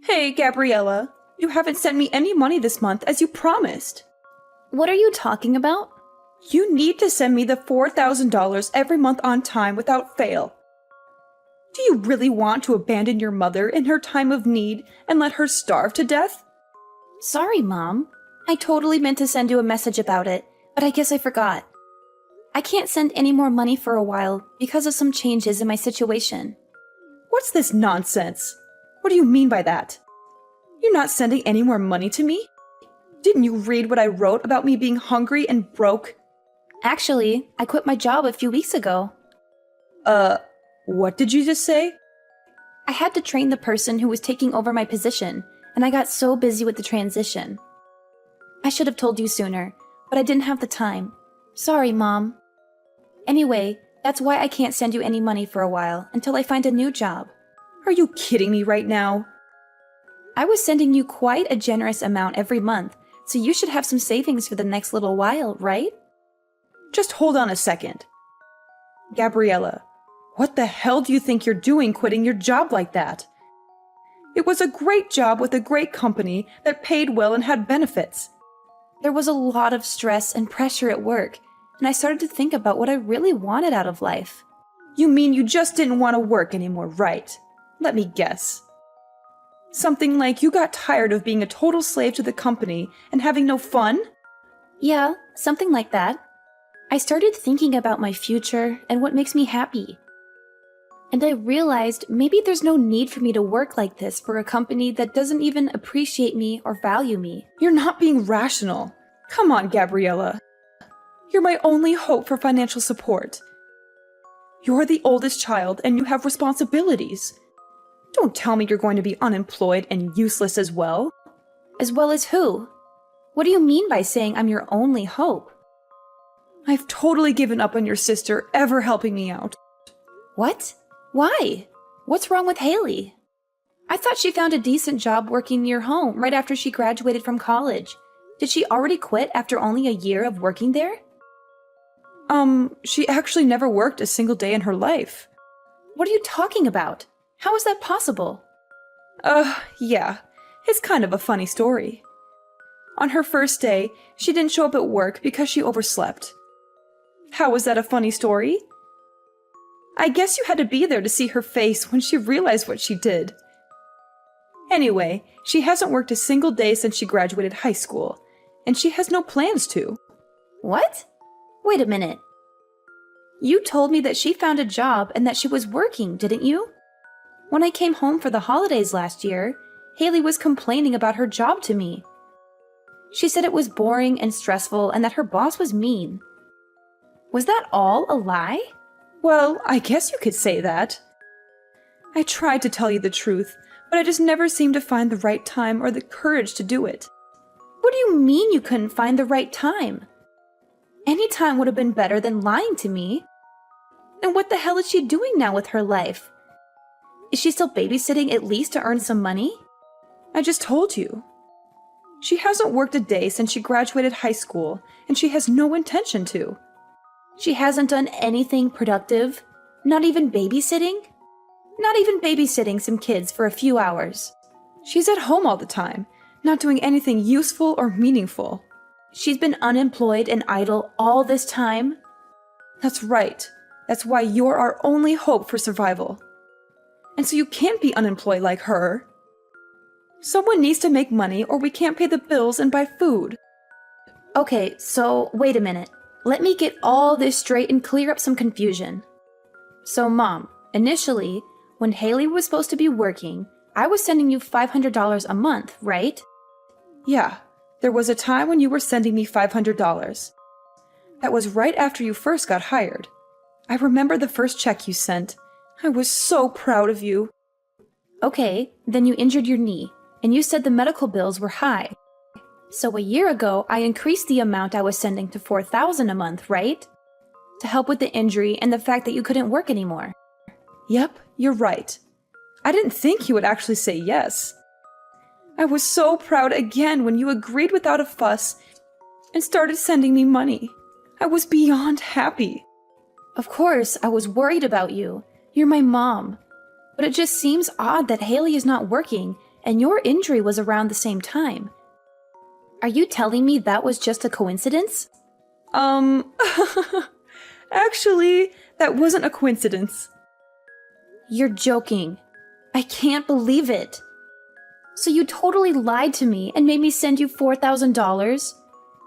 Hey, Gabriella, you haven't sent me any money this month as you promised. What are you talking about? You need to send me the $4,000 every month on time without fail. Do you really want to abandon your mother in her time of need and let her starve to death? Sorry, Mom. I totally meant to send you a message about it, but I guess I forgot. I can't send any more money for a while because of some changes in my situation. What's this nonsense? What do you mean by that? You're not sending any more money to me? Didn't you read what I wrote about me being hungry and broke? Actually, I quit my job a few weeks ago. What did you just say? I had to train the person who was taking over my position, and I got so busy with the transition. I should have told you sooner, but I didn't have the time. Sorry, Mom. Anyway, that's why I can't send you any money for a while until I find a new job. Are you kidding me right now? I was sending you quite a generous amount every month, so you should have some savings for the next little while, right? Just hold on a second. Gabriella, what the hell do you think you're doing quitting your job like that? It was a great job with a great company that paid well and had benefits. There was a lot of stress and pressure at work, and I started to think about what I really wanted out of life. You mean you just didn't want to work anymore, right? Let me guess. Something like you got tired of being a total slave to the company and having no fun? Yeah, something like that. I started thinking about my future and what makes me happy. And I realized maybe there's no need for me to work like this for a company that doesn't even appreciate me or value me. You're not being rational. Come on, Gabriella. You're my only hope for financial support. You're the oldest child and you have responsibilities. Don't tell me you're going to be unemployed and useless as well. As well as who? What do you mean by saying I'm your only hope? I've totally given up on your sister ever helping me out. What? Why? What's wrong with Haley? I thought she found a decent job working near home right after she graduated from college. Did she already quit after only a year of working there? She actually never worked a single day in her life. What are you talking about? How is that possible? Yeah. It's kind of a funny story. On her first day, she didn't show up at work because she overslept. How was that a funny story? I guess you had to be there to see her face when she realized what she did. Anyway, she hasn't worked a single day since she graduated high school, and she has no plans to. What? Wait a minute. You told me that she found a job and that she was working, didn't you? When I came home for the holidays last year, Haley was complaining about her job to me. She said it was boring and stressful and that her boss was mean. Was that all a lie? Well, I guess you could say that. I tried to tell you the truth, but I just never seemed to find the right time or the courage to do it. What do you mean you couldn't find the right time? Any time would have been better than lying to me. And what the hell is she doing now with her life? Is she still babysitting at least to earn some money? I just told you. She hasn't worked a day since she graduated high school, and she has no intention to. She hasn't done anything productive? Not even babysitting? Not even babysitting some kids for a few hours. She's at home all the time, not doing anything useful or meaningful. She's been unemployed and idle all this time? That's right. That's why you're our only hope for survival. And so you can't be unemployed like her. Someone needs to make money or we can't pay the bills and buy food. Okay, so wait a minute. Let me get all this straight and clear up some confusion. So, Mom, initially, when Haley was supposed to be working, I was sending you $500 a month, right? Yeah, there was a time when you were sending me $500. That was right after you first got hired. I remember the first check you sent. I was so proud of you. Okay, then you injured your knee, and you said the medical bills were high. So a year ago, I increased the amount I was sending to $4,000 a month, right? To help with the injury and the fact that you couldn't work anymore. Yep, you're right. I didn't think you would actually say yes. I was so proud again when you agreed without a fuss and started sending me money. I was beyond happy. Of course, I was worried about you. You're my mom. But it just seems odd that Haley is not working and your injury was around the same time. Are you telling me that was just a coincidence? Actually, that wasn't a coincidence. You're joking. I can't believe it. So you totally lied to me and made me send you $4,000?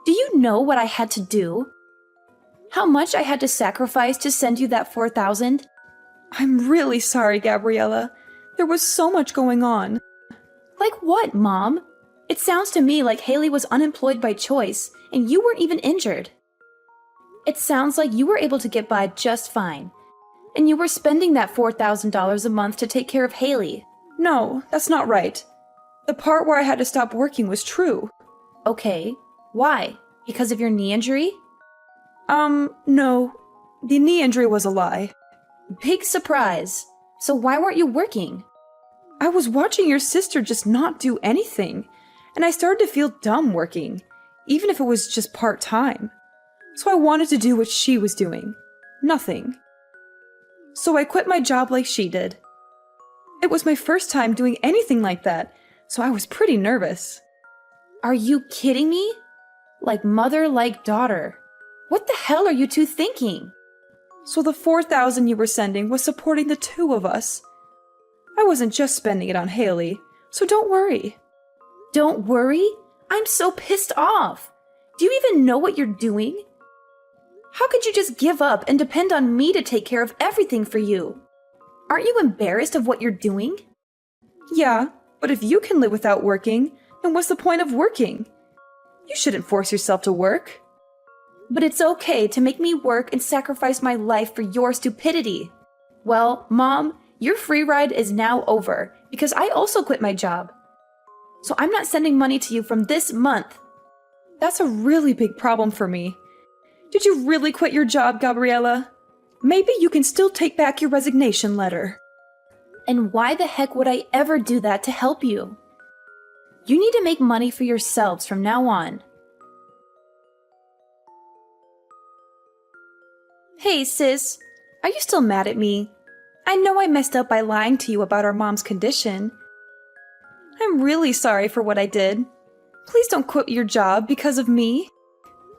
Do you know what I had to do? How much I had to sacrifice to send you that $4,000? I'm really sorry, Gabriella. There was so much going on. Like what, Mom? It sounds to me like Haley was unemployed by choice and you weren't even injured. It sounds like you were able to get by just fine. And you were spending that $4,000 a month to take care of Haley. No, that's not right. The part where I had to stop working was true. Okay, why? Because of your knee injury? No. The knee injury was a lie. Big surprise. So why weren't you working? I was watching your sister just not do anything, and I started to feel dumb working, even if it was just part-time. So I wanted to do what she was doing. Nothing. So I quit my job like she did. It was my first time doing anything like that, so I was pretty nervous. Are you kidding me? Like mother, like daughter. What the hell are you two thinking? So the $4,000 you were sending was supporting the two of us. I wasn't just spending it on Haley, so don't worry. Don't worry? I'm so pissed off. Do you even know what you're doing? How could you just give up and depend on me to take care of everything for you? Aren't you embarrassed of what you're doing? Yeah, but if you can live without working, then what's the point of working? You shouldn't force yourself to work. But it's okay to make me work and sacrifice my life for your stupidity. Well, Mom, your free ride is now over because I also quit my job. So I'm not sending money to you from this month. That's a really big problem for me. Did you really quit your job, Gabriella? Maybe you can still take back your resignation letter. And why the heck would I ever do that to help you? You need to make money for yourselves from now on. Hey, sis. Are you still mad at me? I know I messed up by lying to you about our mom's condition. I'm really sorry for what I did. Please don't quit your job because of me.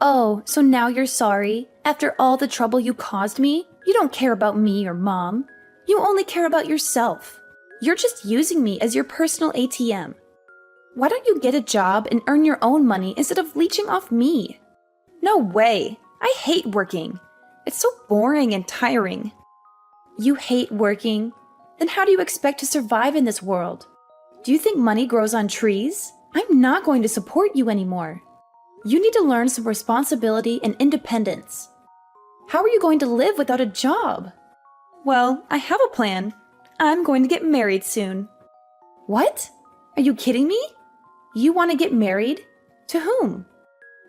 Oh, so now you're sorry? After all the trouble you caused me? You don't care about me or Mom. You only care about yourself. You're just using me as your personal ATM. Why don't you get a job and earn your own money instead of leeching off me? No way. I hate working. It's so boring and tiring. You hate working? Then how do you expect to survive in this world? Do you think money grows on trees? I'm not going to support you anymore. You need to learn some responsibility and independence. How are you going to live without a job? Well, I have a plan. I'm going to get married soon. What? Are you kidding me? You want to get married? To whom?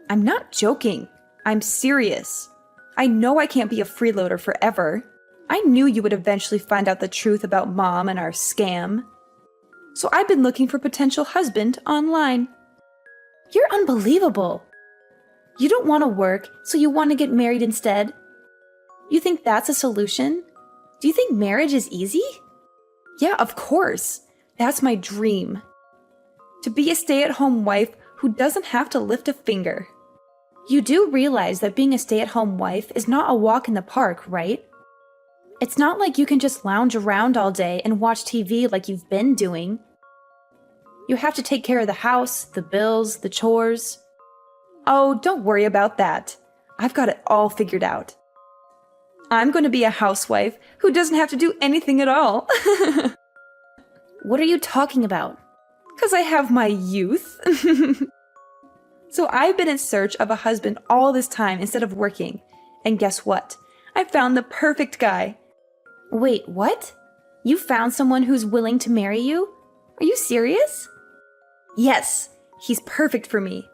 I'm not joking. I'm serious. I know I can't be a freeloader forever. I knew you would eventually find out the truth about Mom and our scam. So I've been looking for a potential husband online. You're unbelievable. You don't want to work, so you want to get married instead? You think that's a solution? Do you think marriage is easy? Yeah, of course. That's my dream. To be a stay-at-home wife who doesn't have to lift a finger. You do realize that being a stay-at-home wife is not a walk in the park, right? It's not like you can just lounge around all day and watch TV like you've been doing. You have to take care of the house, the bills, the chores. Oh, don't worry about that. I've got it all figured out. I'm going to be a housewife who doesn't have to do anything at all. What are you talking about? 'Cause I have my youth. So I've been in search of a husband all this time instead of working. And guess what? I found the perfect guy. Wait, what? You found someone who's willing to marry you? Are you serious? Yes, he's perfect for me.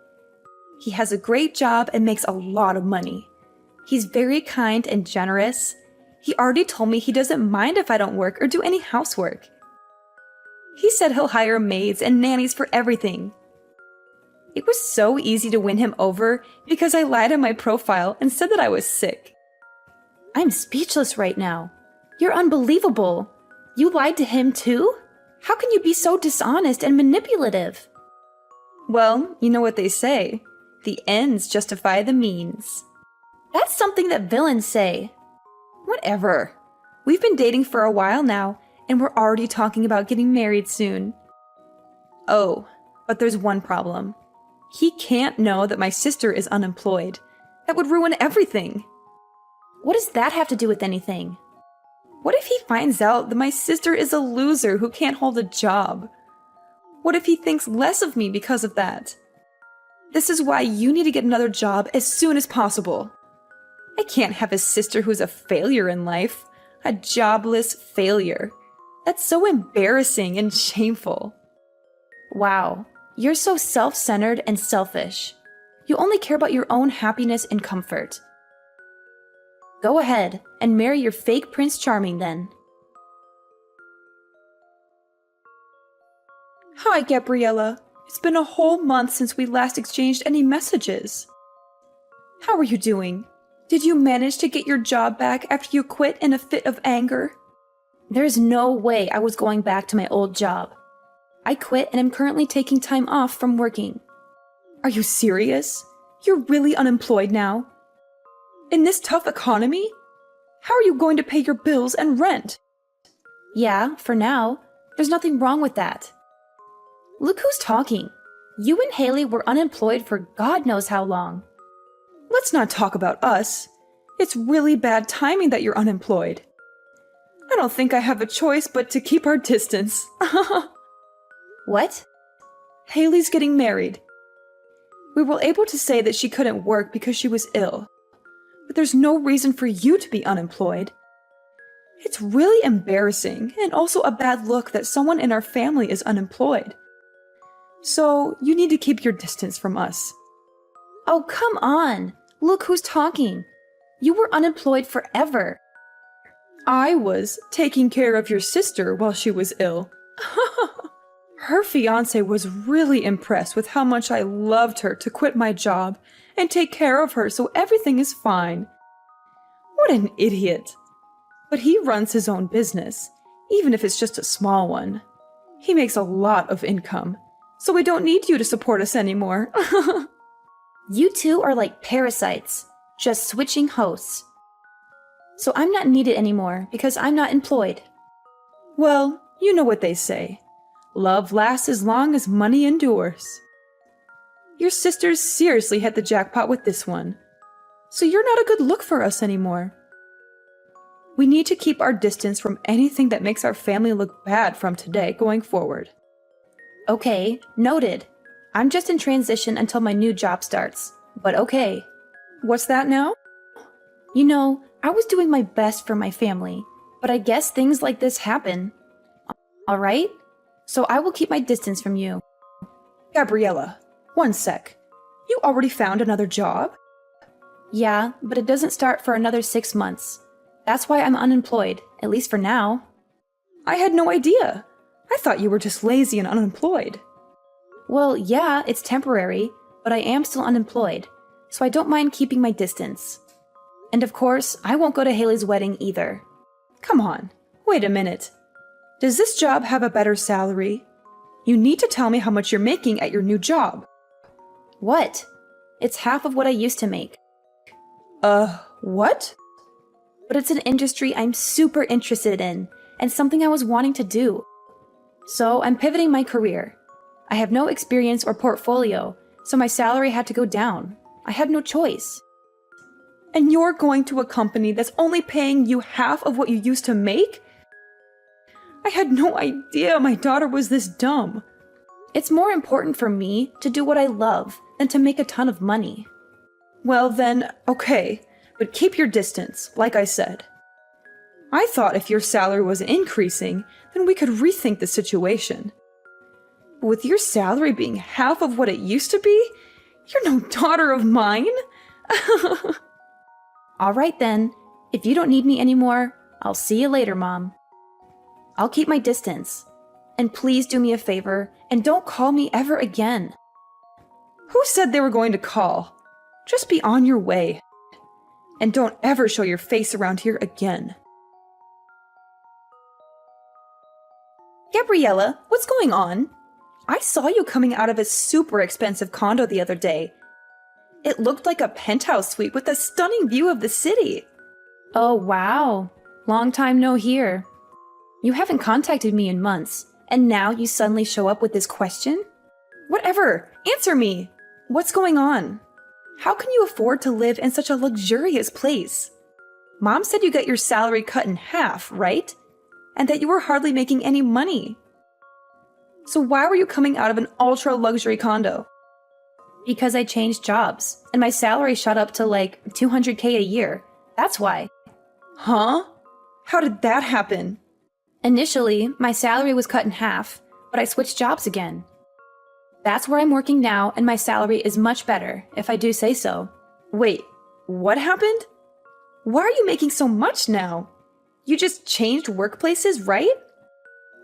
He has a great job and makes a lot of money. He's very kind and generous. He already told me he doesn't mind if I don't work or do any housework. He said he'll hire maids and nannies for everything. It was so easy to win him over because I lied on my profile and said that I was sick. I'm speechless right now. You're unbelievable. You lied to him too? How can you be so dishonest and manipulative? Well, you know what they say. The ends justify the means. That's something that villains say. Whatever. We've been dating for a while now, and we're already talking about getting married soon. Oh, but there's one problem. He can't know that my sister is unemployed. That would ruin everything. What does that have to do with anything? What if he finds out that my sister is a loser who can't hold a job? What if he thinks less of me because of that? This is why you need to get another job as soon as possible. I can't have a sister who's a failure in life. A jobless failure. That's so embarrassing and shameful. Wow, you're so self-centered and selfish. You only care about your own happiness and comfort. Go ahead and marry your fake Prince Charming then. Hi, Gabriella. It's been a whole month since we last exchanged any messages. How are you doing? Did you manage to get your job back after you quit in a fit of anger? There's no way I was going back to my old job. I quit and am currently taking time off from working. Are you serious? You're really unemployed now? In this tough economy? How are you going to pay your bills and rent? Yeah, for now. There's nothing wrong with that. Look who's talking. You and Haley were unemployed for God knows how long. Let's not talk about us. It's really bad timing that you're unemployed. I don't think I have a choice but to keep our distance. What? Haley's getting married. We were able to say that she couldn't work because she was ill. But there's no reason for you to be unemployed. It's really embarrassing and also a bad look that someone in our family is unemployed. So you need to keep your distance from us. Oh, come on. Look who's talking. You were unemployed forever. I was taking care of your sister while she was ill. Her fiancé was really impressed with how much I loved her to quit my job and take care of her so everything is fine. What an idiot. But he runs his own business, even if it's just a small one. He makes a lot of income, so we don't need you to support us anymore. You two are like parasites, just switching hosts. So I'm not needed anymore because I'm not employed. Well, you know what they say. Love lasts as long as money endures. Your sisters seriously hit the jackpot with this one. So you're not a good look for us anymore. We need to keep our distance from anything that makes our family look bad from today going forward. Okay, noted. I'm just in transition until my new job starts. But okay. What's that now? You know, I was doing my best for my family, but I guess things like this happen. Alright? So I will keep my distance from you. Gabriella, one sec. You already found another job? Yeah, but it doesn't start for another 6 months. That's why I'm unemployed, at least for now. I had no idea. I thought you were just lazy and unemployed. Well, yeah, it's temporary, but I am still unemployed, so I don't mind keeping my distance. And of course, I won't go to Haley's wedding either. Come on, wait a minute. Does this job have a better salary? You need to tell me how much you're making at your new job. What? It's half of what I used to make. What? But it's an industry I'm super interested in, and something I was wanting to do. So I'm pivoting my career. I have no experience or portfolio, so my salary had to go down. I had no choice. And you're going to a company that's only paying you half of what you used to make? I had no idea my daughter was this dumb. It's more important for me to do what I love than to make a ton of money. Well then, okay, but keep your distance, like I said. I thought if your salary was increasing, then we could rethink the situation. But with your salary being half of what it used to be, you're no daughter of mine. Alright then, if you don't need me anymore, I'll see you later, Mom. I'll keep my distance. And please do me a favor, and don't call me ever again. Who said they were going to call? Just be on your way. And don't ever show your face around here again. Gabriella, what's going on? I saw you coming out of a super expensive condo the other day. It looked like a penthouse suite with a stunning view of the city. Oh, wow. Long time no hear. You haven't contacted me in months, and now you suddenly show up with this question? Whatever, answer me. What's going on? How can you afford to live in such a luxurious place? Mom said you got your salary cut in half, right? And that you were hardly making any money. So why were you coming out of an ultra-luxury condo? Because I changed jobs, and my salary shot up to like $200K a year. That's why. Huh? How did that happen? Initially, my salary was cut in half, but I switched jobs again. That's where I'm working now, and my salary is much better, if I do say so. Wait, what happened? Why are you making so much now? You just changed workplaces, right?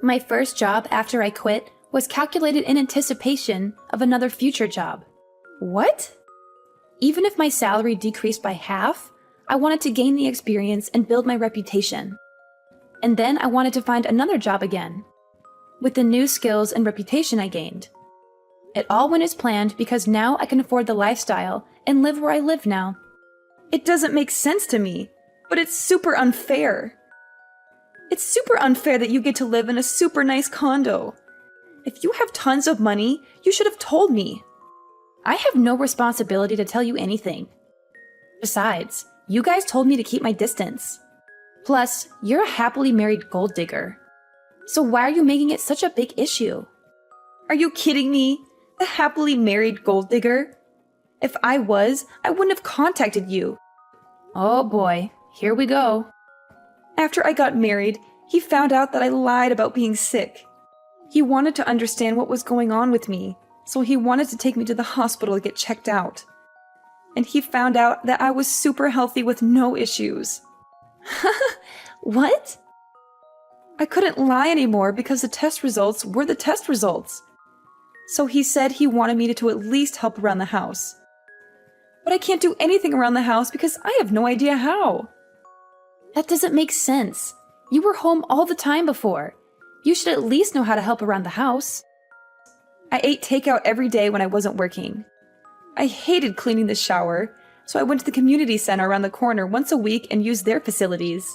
My first job after I quit was calculated in anticipation of another future job. What? Even if my salary decreased by half, I wanted to gain the experience and build my reputation. And then I wanted to find another job again, with the new skills and reputation I gained. It all went as planned because now I can afford the lifestyle and live where I live now. It doesn't make sense to me, but it's super unfair. It's super unfair that you get to live in a super nice condo. If you have tons of money, you should have told me. I have no responsibility to tell you anything. Besides, you guys told me to keep my distance. Plus, you're a happily married gold digger. So why are you making it such a big issue? Are you kidding me? The happily married gold digger? If I was, I wouldn't have contacted you. Oh boy, here we go. After I got married, he found out that I lied about being sick. He wanted to understand what was going on with me, so he wanted to take me to the hospital to get checked out. And he found out that I was super healthy with no issues. What? I couldn't lie anymore because the test results were the test results. So he said he wanted me to at least help around the house. But I can't do anything around the house because I have no idea how. That doesn't make sense. You were home all the time before. You should at least know how to help around the house. I ate takeout every day when I wasn't working. I hated cleaning the shower, so I went to the community center around the corner once a week and used their facilities.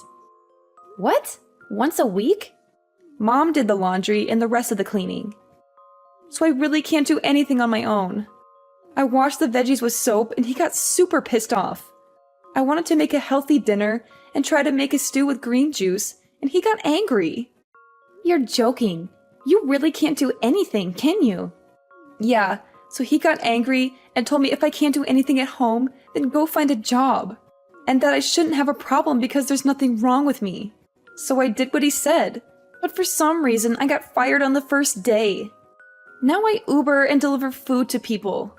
What? Once a week? Mom did the laundry and the rest of the cleaning. So I really can't do anything on my own. I washed the veggies with soap and he got super pissed off. I wanted to make a healthy dinner and try to make a stew with green juice, and he got angry. You're joking. You really can't do anything, can you? Yeah, so he got angry and told me if I can't do anything at home, then go find a job. And that I shouldn't have a problem because there's nothing wrong with me. So I did what he said. But for some reason, I got fired on the first day. Now I Uber and deliver food to people.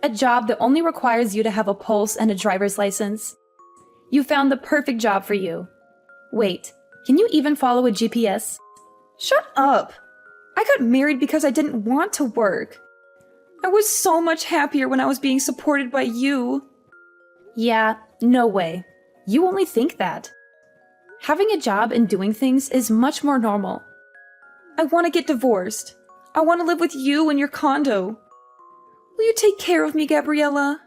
A job that only requires you to have a pulse and a driver's license. You found the perfect job for you. Wait, can you even follow a GPS? Shut up! I got married because I didn't want to work. I was so much happier when I was being supported by you. Yeah, no way. You only think that. Having a job and doing things is much more normal. I want to get divorced. I want to live with you in your condo. Will you take care of me, Gabriella?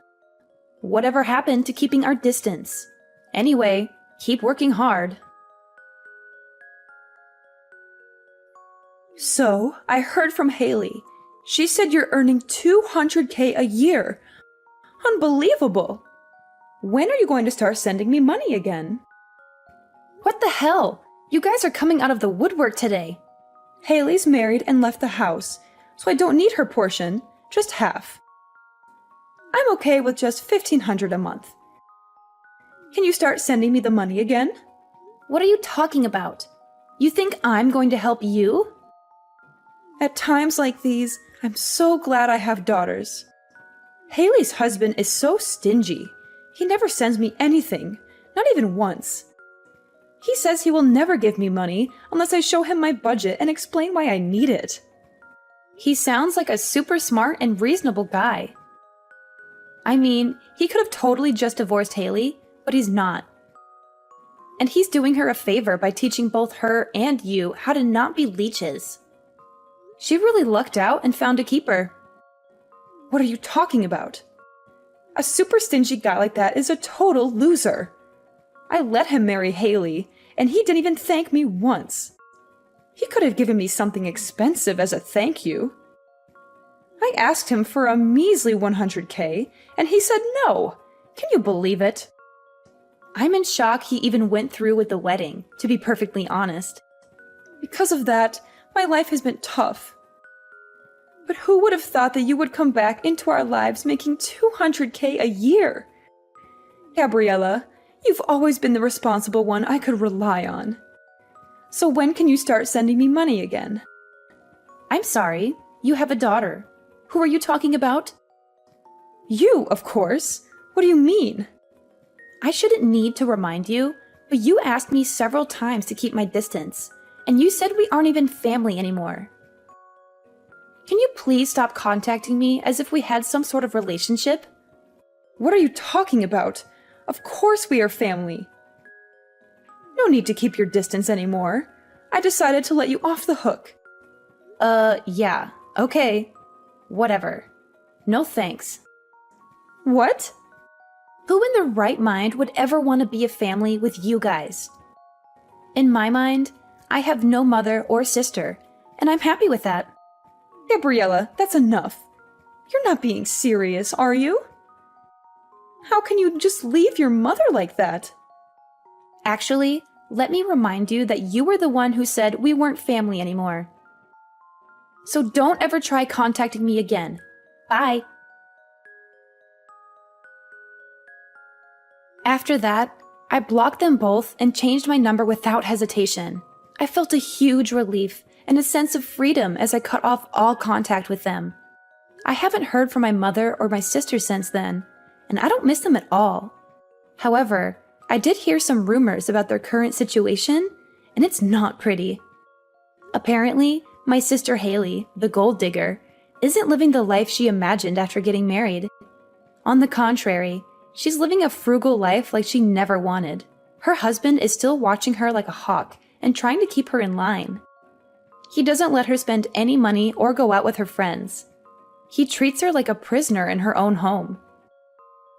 Whatever happened to keeping our distance? Anyway, keep working hard. So, I heard from Haley. She said you're earning $200K a year. Unbelievable. When are you going to start sending me money again? What the hell? You guys are coming out of the woodwork today. Haley's married and left the house, so I don't need her portion, just half. I'm okay with just $1,500 a month. Can you start sending me the money again? What are you talking about? You think I'm going to help you? At times like these, I'm so glad I have daughters. Haley's husband is so stingy. He never sends me anything, not even once. He says he will never give me money unless I show him my budget and explain why I need it. He sounds like a super smart and reasonable guy. I mean, he could have totally just divorced Haley, but he's not. And he's doing her a favor by teaching both her and you how to not be leeches. She really lucked out and found a keeper. What are you talking about? A super stingy guy like that is a total loser. I let him marry Haley, and he didn't even thank me once. He could have given me something expensive as a thank you. I asked him for a measly 100K, and he said no. Can you believe it? I'm in shock he even went through with the wedding, to be perfectly honest. Because of that, my life has been tough. But who would have thought that you would come back into our lives making 200K a year? Gabriella, you've always been the responsible one I could rely on. So when can you start sending me money again? I'm sorry, you have a daughter. Who are you talking about? You, of course. What do you mean? I shouldn't need to remind you, but you asked me several times to keep my distance, and you said we aren't even family anymore. Can you please stop contacting me as if we had some sort of relationship? What are you talking about? Of course we are family. No need to keep your distance anymore. I decided to let you off the hook. Yeah, okay. Whatever. No thanks. What? Who in their right mind would ever want to be a family with you guys? In my mind, I have no mother or sister, and I'm happy with that. Gabriella, that's enough. You're not being serious, are you? How can you just leave your mother like that? Actually, let me remind you that you were the one who said we weren't family anymore. So don't ever try contacting me again. Bye. After that, I blocked them both and changed my number without hesitation. I felt a huge relief and a sense of freedom as I cut off all contact with them. I haven't heard from my mother or my sister since then, and I don't miss them at all. However, I did hear some rumors about their current situation, and it's not pretty. Apparently, my sister Haley, the gold digger, isn't living the life she imagined after getting married. On the contrary, she's living a frugal life like she never wanted. Her husband is still watching her like a hawk and trying to keep her in line. He doesn't let her spend any money or go out with her friends. He treats her like a prisoner in her own home.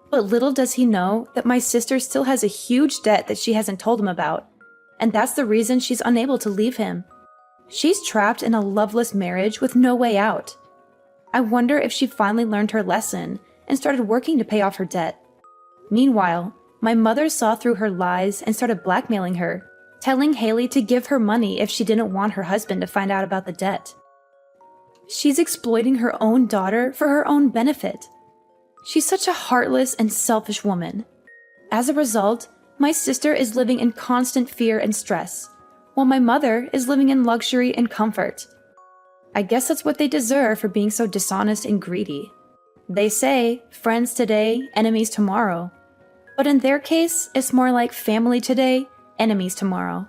But little does he know that my sister still has a huge debt that she hasn't told him about, and that's the reason she's unable to leave him. She's trapped in a loveless marriage with no way out. I wonder if she finally learned her lesson and started working to pay off her debt. Meanwhile, my mother saw through her lies and started blackmailing her, telling Haley to give her money if she didn't want her husband to find out about the debt. She's exploiting her own daughter for her own benefit. She's such a heartless and selfish woman. As a result, my sister is living in constant fear and stress, while my mother is living in luxury and comfort. I guess that's what they deserve for being so dishonest and greedy. They say, friends today, enemies tomorrow. But in their case, it's more like family today, enemies tomorrow.